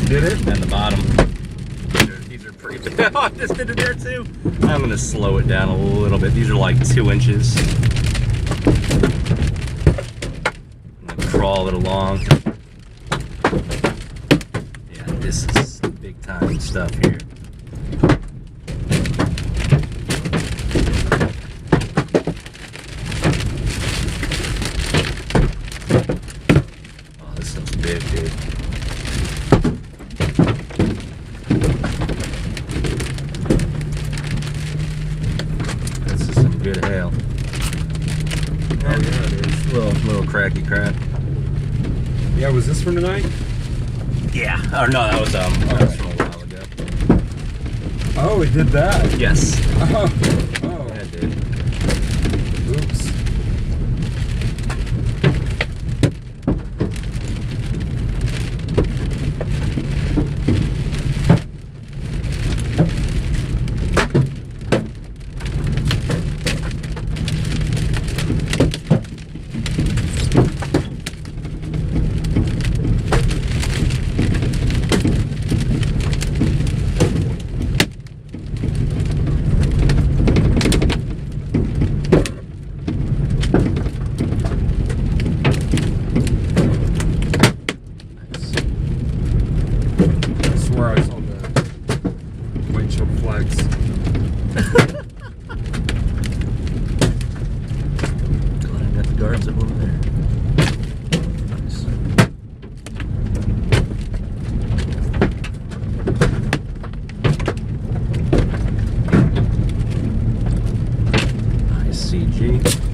Did it? And the bottom. These are pretty big. Oh, I just did it there too. I'm gonna slow it down a little bit. These are like 2 inches. I'm gonna crawl it along. Yeah, this is big time stuff here. Oh, this stuff's big, dude. Good hail. Oh yeah, it is. Little cracky crack. Yeah, was this from tonight? Yeah. Oh no, that was from a while ago. Oh, it did that. Yes. Oh. Yeah, it did. Oops. Where I saw the windshield flex. Glad I got the guards up over there. Nice. Nice CG.